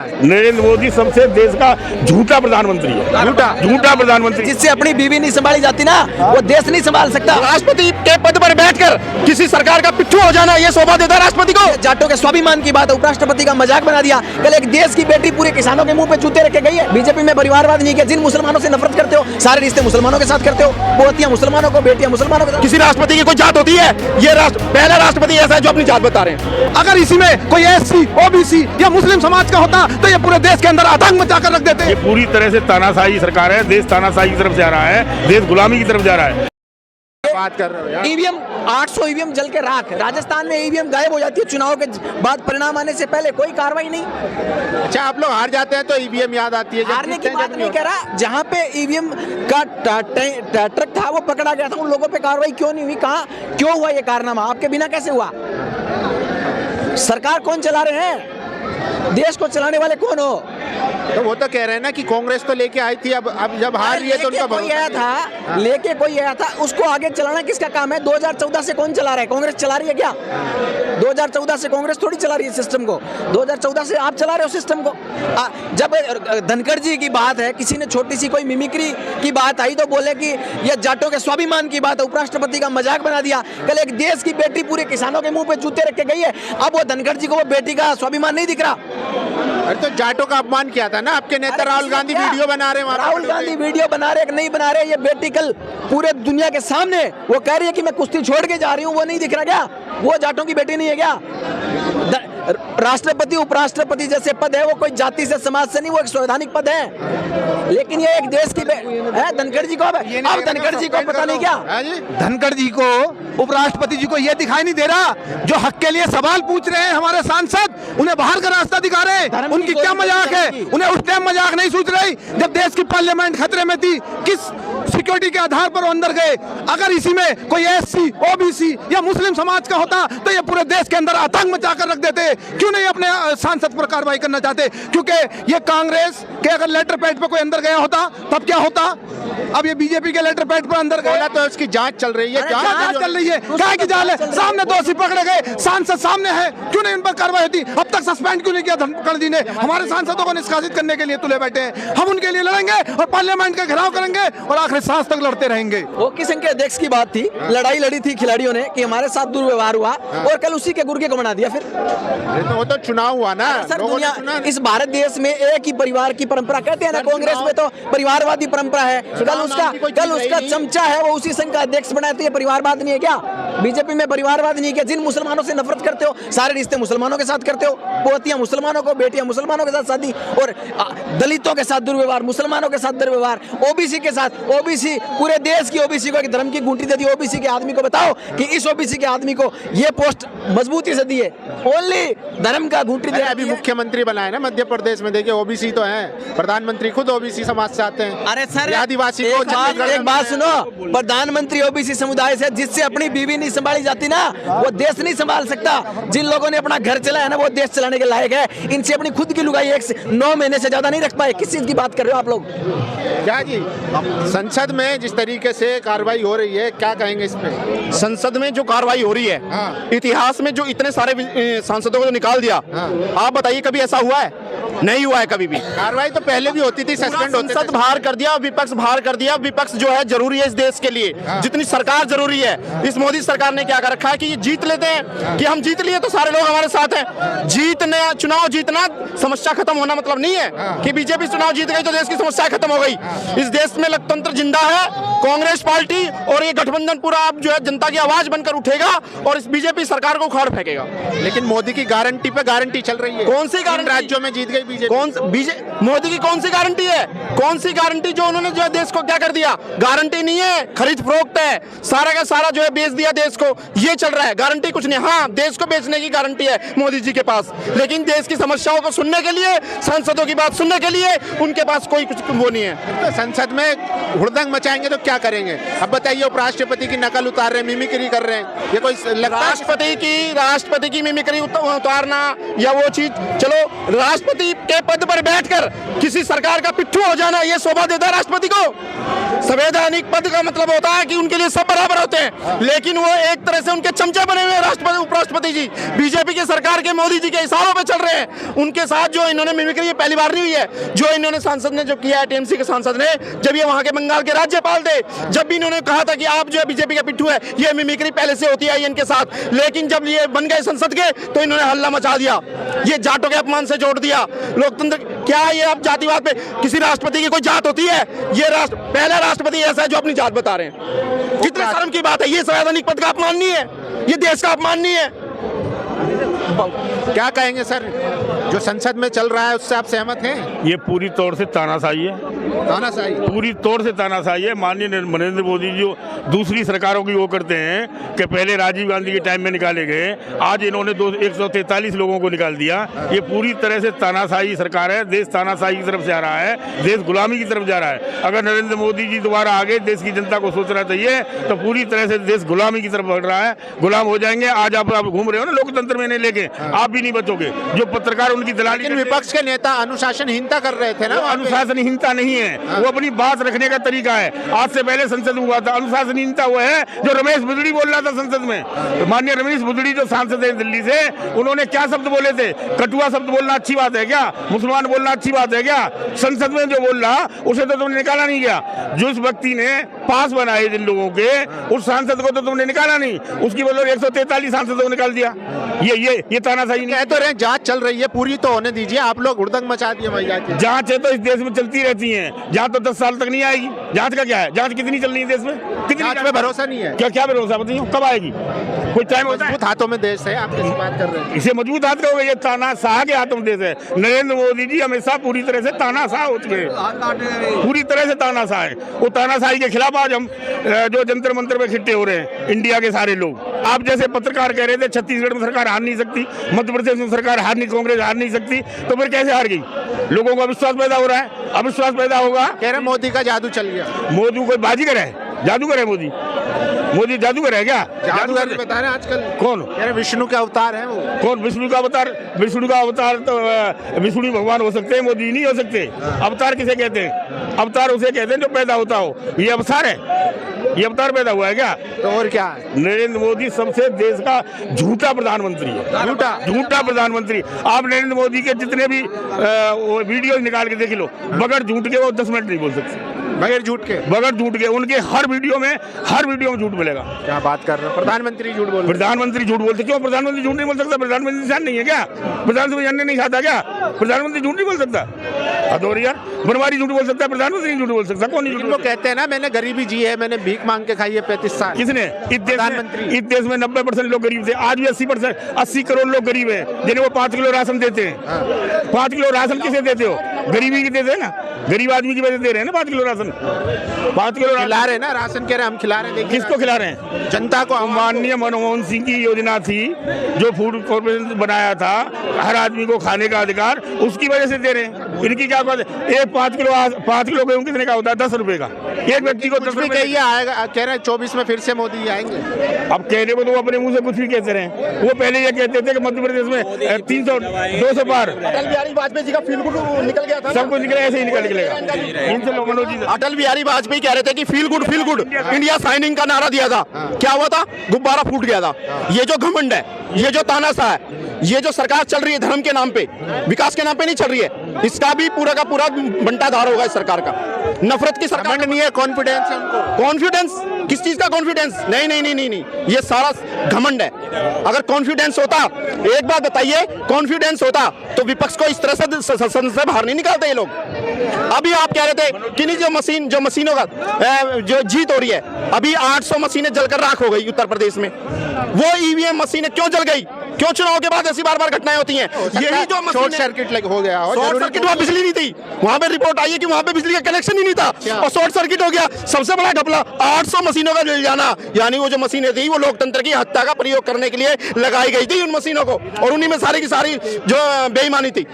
नरेंद्र मोदी सबसे देश का झूठा प्रधानमंत्री है, झूठा प्रधानमंत्री। जिससे अपनी बीवी नहीं संभाली जाती ना, वो देश नहीं संभाल सकता। राष्ट्रपति के पद पर बैठकर किसी सरकार का पिट्ठू हो जाना, ये शोभा देता है राष्ट्रपति को। जाटों के स्वाभिमान की बात उपराष्ट्रपति का मजाक बना दिया। कल एक देश की बेटी पूरे किसानों के मुंह पे जूते रख के गई है। बीजेपी में परिवारवाद नहीं किया। जिन मुसलमानों से नफरत करते हो, सारे रिश्ते मुसलमानों के साथ करते हो। पोतियां मुसलमानों को, बेटियां मुसलमानों के साथ। किसी राष्ट्रपति की कोई जात होती है? ये पहला राष्ट्रपति ऐसा है जो अपनी जात बता रहे हैं। अगर इसी में कोई एससी, ओबीसी या मुस्लिम समाज का होता तो ये पूरे देश के अंदर आतंक मचा कर रख देते। ये पूरी तरह से तानाशाही सरकार है। देश तानाशाही की तरफ जा रहा है, देश गुलामी की तरफ जा रहा है। बात कर रहे हो यार। ईवीएम 800 ईवीएम जल के राख। राजस्थान में ईवीएम गायब हो जाती है चुनाव के बाद, परिणाम आने से पहले कोई कार्रवाई नहीं। अच्छा, आप लोग हार जाते हैं तो ईवीएम याद आती है। हारने की बात नहीं कह रहा। जहाँ पे ईवीएम का ट्रक था वो पकड़ा गया था, उन लोगों पे कार्रवाई क्यों नहीं हुई? कहाँ क्यों हुआ ये कारनामा? आपके बिना कैसे हुआ? सरकार कौन चला रहे हैं? देश को चलाने वाले कौन हो? तो वो तो कह रहे हैं ना कि कांग्रेस तो लेके आई थी, अब जब हार रही है तो उनका कोई आया था, लेके कोई आया था, उसको आगे चलाना किसका काम है? 2014 से कौन चला रहा है? कांग्रेस चला रही है क्या? 2014 से कांग्रेस थोड़ी चला रही है सिस्टम को। 2014 से आप चला रहे हो सिस्टम को। जब धनखड़ जी की बात है, किसी ने छोटी सी कोई मिमिक्री की बात आई तो बोले कि यह जाटों के स्वाभिमान की बात है, उपराष्ट्रपति का मजाक बना दिया। कल एक देश की बेटी पूरे किसानों के मुंह पे जूते रख के गई है। अब वो धनखड़ जी को वो बेटी का स्वाभिमान नहीं दिख रहा। अरे तो जाटों का अपमान किया था ना आपके नेता राहुल गांधी। वीडियो बना रहे हैं, राहुल गांधी वीडियो बना रहे नहीं बना रहे? ये बेटी कल पूरे दुनिया के सामने वो कह रही है कि मैं कुश्ती छोड़ के जा रही हूँ। वो नहीं दिख रहा क्या? वो जाटों की बेटी नहीं है क्या? राष्ट्रपति उपराष्ट्रपति जैसे पद है, वो कोई जाति से समाज से नहीं, वो एक संवैधानिक पद है। लेकिन ये एक देश की है। धनखड़ जी को अब धनखड़ जी को पता नहीं क्या? धनखड़ जी को, उपराष्ट्रपति जी को ये दिखाई नहीं दे रहा जो हक के लिए सवाल पूछ रहे हैं हमारे सांसद, उन्हें बाहर का रास्ता दिखा रहे हैं। उनकी क्या मजाक है? उन्हें उस टाइम मजाक नहीं सूझ रही जब देश की पार्लियामेंट खतरे में थी। किस सिक्योरिटी के आधार पर अंदर गए? अगर इसी में कोई एससी, ओबीसी या मुस्लिम समाज का होता तो ये पूरे देश के अंदर आतंक मचा कर रख देते। क्यों नहीं अपने सांसद पर कार्रवाई करना चाहते? क्योंकि ये कांग्रेस के अगर लेटर पैड पर कोई अंदर गया होता तब क्या होता? अब ये बीजेपी के लेटर पैड पर अंदर गया तो उसकी जांच चल रही है। जांच चल रही है, क्या की जाल है? सामने दोषी पकड़े गए, सांसद सामने है, क्यों नहीं इन पर कार्रवाई होती? अब तक सस्पेंड क्यों नहीं किया धनखड़ जी ने? हमारे सांसदों को निष्कासित करने के लिए तुले बैठे हैं। हम उनके लिए लड़ेंगे और पार्लियामेंट का घेराव करेंगे और आखिरी सांस तक लड़ते रहेंगे। वो किसम के अध्यक्ष की बात थी, लड़ाई लड़ी थी खिलाड़ियों ने कि हमारे साथ दुर्व्यवहार हुआ और कल उसी के गुर्गे को बना दिया। फिर तो वो तो चुनाव हुआ ना सर। दुनिया इस भारत देश में एक ही परिवार की परंपरा कहते हैं ना। कांग्रेस में तो परिवारवादी परंपरा है। कल उसका चमचा है, वो उसी संघ का अध्यक्ष बनाया। तो ये परिवारवाद नहीं है क्या? बीजेपी में परिवारवाद नहीं किया। जिन मुसलमानों से नफरत करते हो, सारे रिश्ते मुसलमानों के साथ करते हो। पोतियां मुसलमानों को, बेटियां मुसलमानों के साथ शादी, और दलितों के साथ दुर्व्यवहार, मुसलमानों के साथ दुर्व्यवहार, ओबीसी के साथ। ओबीसी पूरे देश की ओबीसी को एक धर्म की गुंठी दे दी। ओबीसी के आदमी को बताओ कि इस ओबीसी के आदमी को ये पोस्ट मजबूती से दी है, ओनली धर्म का गुंठी दे। अभी मुख्यमंत्री बनाए ना मध्य प्रदेश में, देखिए ओबीसी तो है, प्रधानमंत्री खुद ओबीसी समाज से आते हैं। अरे सर, आदिवासी को एक बात सुनो, प्रधानमंत्री ओबीसी समुदाय से। जिससे अपनी बीवी नहीं संभाली जाती ना, वो देश नहीं संभाल सकता। जिन लोगों ने अपना घर चलाया ना, वो देश चलाने के लायक है। इनसे अपनी खुद की लुगाई 9 महीने से ज्यादा नहीं रख पाए। किस चीज की बात कर रहे हो आप लोग? क्या जी, संसद में जिस तरीके से कार्रवाई हो रही है, क्या कहेंगे इस पे? संसद में जो कार्रवाई हो रही है, इतिहास में जो इतने सारे सांसदों को निकाल दिया, आप बताइए कभी ऐसा हुआ है? नहीं हुआ है कभी भी। कार्रवाई तो पहले भी होती थी, सस्पेंड होते थे। संसद बाहर कर दिया, विपक्ष बाहर कर दिया। विपक्ष जो है जरूरी है इस देश के लिए, जितनी सरकार जरूरी है। इस मोदी सरकार ने क्या कर रखा है कि ये जीत लेते हैं कि हम जीत लिए तो सारे लोग हमारे साथ हैं। जीतना, चुनाव जीतना समस्या खत्म होना मतलब नहीं है कि बीजेपी चुनाव जीत गई तो देश की समस्या खत्म हो गई। इस देश में लोकतंत्र जिंदा है। कांग्रेस पार्टी और ये गठबंधन पूरा अब जो है जनता की आवाज बनकर उठेगा और इस बीजेपी सरकार को उखाड़ फेंकेगा। लेकिन मोदी की गारंटी पे गारंटी चल रही है। कौन सी गारंटी? राज्यों में जीत गई बीजेपी। मोदी की कौन सी गारंटी है? कौन सी गारंटी जो उन्होंने जो है देश को क्या कर दिया? गारंटी नहीं है, खरीद फरोख्त है। सारा का सारा जो है बेच दिया देश को, ये चल रहा है। गारंटी कुछ नहीं। हाँ, देश को बेचने की गारंटी है मोदी जी के पास, लेकिन देश की समस्याओं को सुनने के लिए, सांसदों की बात सुनने के लिए उनके पास कोई कुछ वो नहीं है। तो संसद में हुड़दंग मचाएंगे तो क्या करेंगे? अब बताइए, उपराष्ट्रपति की नकल उतार रहे हैं, मिमिक्री कर रहे हैं। ये कोई राष्ट्रपति की मिमिक्री उतारना या वो चीज, चलो राष्ट्रपति के पद पर बैठकर किसी सरकार का पिट्ठू हो जाना ये शोभा देता है राष्ट्रपति को? संवैधानिक पद का मतलब होता है कि उनके लिए सब बराबर होते हैं, लेकिन वो एक तरह से उनके चमचे बने हुए हैं राष्ट्रपति उपराष्ट्रपति जी। बीजेपी की सरकार के मोदी जी के इशारों पे चल रहे हैं। उनके साथ जो इन्होंने मिमिक्री, ये पहली बार नहीं हुई है जो इन्होंने सांसद ने जो किया है, टीएमसी के सांसद ने, जब ये वहां के बंगाल के राज्यपाल थे, जब भी इन्होंने कहा था कि आप जो है बीजेपी का पिट्ठू है, ये मिमिक्री पहले से होती आई इनके साथ। लेकिन जब ये बन गए संसद के तो इन्होंने हल्ला मचा दिया, ये जाटों के अपमान से जोड़ दिया। लोकतंत्र क्या ये अब जातिवाद पे किसी राष्ट्रपति की कोई जात होती है? ये पहला राष्ट्रपति ऐसा है जो अपनी जात बता रहे हैं। कितने शर्म की बात है, ये संवैधानिक पद का अपमान नहीं है, ये देश का अपमान नहीं है। क्या कहेंगे सर, जो संसद में चल रहा है उससे आप सहमत हैं? ये पूरी तौर से तानाशाही है, तानाशाही पूरी तौर से तानाशाही है। माननीय नरेंद्र मोदी जी जो दूसरी सरकारों की वो करते हैं कि पहले राजीव गांधी के टाइम में निकाले गए, आज इन्होंने 143 लोगों को निकाल दिया। ये पूरी तरह से तानाशाही सरकार है। देश तानाशाही की तरफ से आ रहा है, देश गुलामी की तरफ जा रहा है। अगर नरेंद्र मोदी जी दोबारा आगे, देश की जनता को सोचना चाहिए, तो पूरी तरह से देश गुलामी की तरफ बढ़ रहा है, गुलाम हो जाएंगे। आज आप घूम रहे हो ना लोकतंत्र में नहीं लेके, आप भी नहीं बचोगे। जो पत्रकार उनकी दलाली, लेकिन विपक्ष के नेता अनुशासनहीनता कर रहे थे ना। अनुशासनहीनता नहीं है, वो अपनी बात रखने का तरीका है। आज से पहले संसद में हुआ था, अनुशासनहीनता वो है जो रमेश बुदड़ी बोल रहा था संसद में। तो माननीय रमेश बुदड़ी जो सांसद है दिल्ली से, उन्होंने क्या शब्द बोले थे? कटुआ शब्द बोलना अच्छी बात है क्या? मुसलमान बोलना अच्छी बात है क्या? संसद में जो बोल रहा उसे तो तुमने निकाला नहीं गया। जिस व्यक्ति ने पास बनाए जिन लोगों के, उस सांसद को तो तुमने निकाला नहीं, उसकी बदौलत 143 सांसदों को निकाल दिया। ये तानाशाही नहीं। कह तो रहे जांच चल रही है, पूरी तो होने दीजिए। आप लोग हुड़दंग मचा दिए वही जाके। जांच है तो इस देश में चलती रहती है, जांच तो 10 साल तक नहीं आएगी। जांच का क्या है? जांच कितनी चल रही है देश में? कितनी जांच पे भरोसा नहीं है? क्या भरोसा बताइए, कब आएगी? कोई टाइम होता है? मजबूत हाथों में देश है, आप कैसी बात कर रहे हैं? इसे मजबूत हाथ कहोगे? ये तानाशाह के हाथों में देश है। नरेंद्र मोदी जी हमेशा पूरी तरह से तानाशाह हो चुके हैं, पूरी तरह से तानाशाह है। वो तानाशाही के खिलाफ आज हम जो जंतर मंतर में इकट्ठे हो रहे हैं, इंडिया के सारे लोग। आप जैसे पत्रकार कह रहे थे छत्तीसगढ़ में सरकार हार नहीं सकती, मध्य प्रदेश में सरकार हार नहीं, कांग्रेस हार नहीं सकती, तो फिर कैसे हार गई? लोगों को अविश्वास पैदा हो रहा है, अविश्वास पैदा होगा। कह रहे मोदी का जादू चल गया। मोदी कोई बाजीगर है? जादूगर है मोदी? मोदी जादूगर है क्या? जादूगर बता रहे हैं आजकल। कौन? कह रहे विष्णु के अवतार है वो। कौन विष्णु का अवतार? विष्णु का अवतार तो विष्णु भगवान हो सकते हैं, मोदी नहीं हो सकते। अवतार किसे कहते हैं? अवतार उसे कहते हैं जो पैदा होता हो। ये अवतार है, ये अवतार पैदा हुआ है क्या? तो और क्या? नरेंद्र मोदी सबसे देश का झूठा प्रधानमंत्री है, झूठा प्रधानमंत्री। आप नरेंद्र मोदी के जितने भी वीडियो निकाल के देख लो, बगैर झूठ के वो 10 मिनट नहीं बोल सकते। बगैर झूठ के उनके हर वीडियो में झूठ मिलेगा। क्या बात कर रहे हैं? प्रधानमंत्री झूठ बोल, प्रधानमंत्री झूठ बोलते। क्यों प्रधानमंत्री झूठ नहीं बोल सकता? प्रधानमंत्री इंसान नहीं है क्या? प्रधानमंत्री अन्य नहीं खाता क्या? प्रधानमंत्री झूठ नहीं बोल सकता? अदौरी यार, बनवारी झूठ बोल सकता है, प्रधानमंत्री झूठ बोल सकता? कौन नहीं? वो कहते हैं ना मैंने गरीबी जी है, मैंने भीख मांग के खाई है 35 साल। किसने? इस देश में 90% लोग गरीब थे, आज भी 80 करोड़ लोग गरीब हैं, जिन्हें वो 5 किलो राशन देते हैं। 5 किलो राशन किसे देते हो? गरीबी की देते हैं ना, गरीब आदमी की वजह दे रहे हैं ना 5 किलो राशन। 5 किलो खिला रहे हैं ना राशन, कह रहे हैं हम खिला रहे हैं। किसको खिला रहे हैं? जनता को। माननीय मनमोहन सिंह की योजना थी जो फूड कॉर्पोरेशन बनाया था, हर आदमी को खाने का अधिकार, उसकी वजह से दे रहे हैं। इनकी क्या बात है? एक 5 किलो गेहूं कितने का होता है? 10 रुपए का। एक व्यक्ति को 10 रुपए आएगा। कह रहे हैं 24 में फिर से मोदी आएंगे। अब कहने को तो अपने मुंह से कुछ भी कहते रहे। वो पहले ये कहते थे कि मध्य प्रदेश में 300 200 पार। अटल बिहारी वाजपेयी जी का फील गुड निकल गया था, सब कुछ निकला, ऐसे ही निकलेगा। इनसे लोग मनोज जी, अटल बिहारी वाजपेयी कह रहे थे कि फील गुड इंडिया साइनिंग का नारा दिया था, क्या हुआ था? गुब्बारा फूट गया था। ये जो घमंड है, ये जो तानाशाह है, ये जो सरकार चल रही है धर्म के नाम पे, विकास के नाम पे नहीं चल रही है, इसका भी पूरा का पूरा बंटाधार होगा इस सरकार का। नफरत की सरकार नहीं है, कॉन्फिडेंस है उनको। कॉन्फिडेंस किस चीज का? कॉन्फिडेंस नहीं, ये सारा घमंड है। अगर कॉन्फिडेंस होता, एक बात बताइए, कॉन्फिडेंस होता तो विपक्ष को इस तरह से संसद से बाहर नहीं निकालते ये लोग। अभी आप कह रहे थे कि नहीं, जो मशीनों का जो जीत हो रही है, अभी 800 मशीनें जलकर राख हो गई उत्तर प्रदेश में। वो ईवीएम मशीनें क्यों जल गई? क्यों चुनाव के बाद ऐसी बार-बार घटनाएं होती हैं? यही जो शॉर्ट सर्किट हो गया, शॉर्ट सर्किट, वहाँ बिजली नहीं थी, वहाँ पे रिपोर्ट आई है कि वहाँ पे बिजली का कनेक्शन ही नहीं था और शॉर्ट सर्किट हो गया। सबसे बड़ा घपला 800 मशीनों का जल जाना, यानी वो जो मशीनें थी वो लोकतंत्र की हत्या का प्रयोग करने के लिए लगाई गई थी उन मशीनों को, और उन्हीं में सारी की सारी जो बेईमानी थी।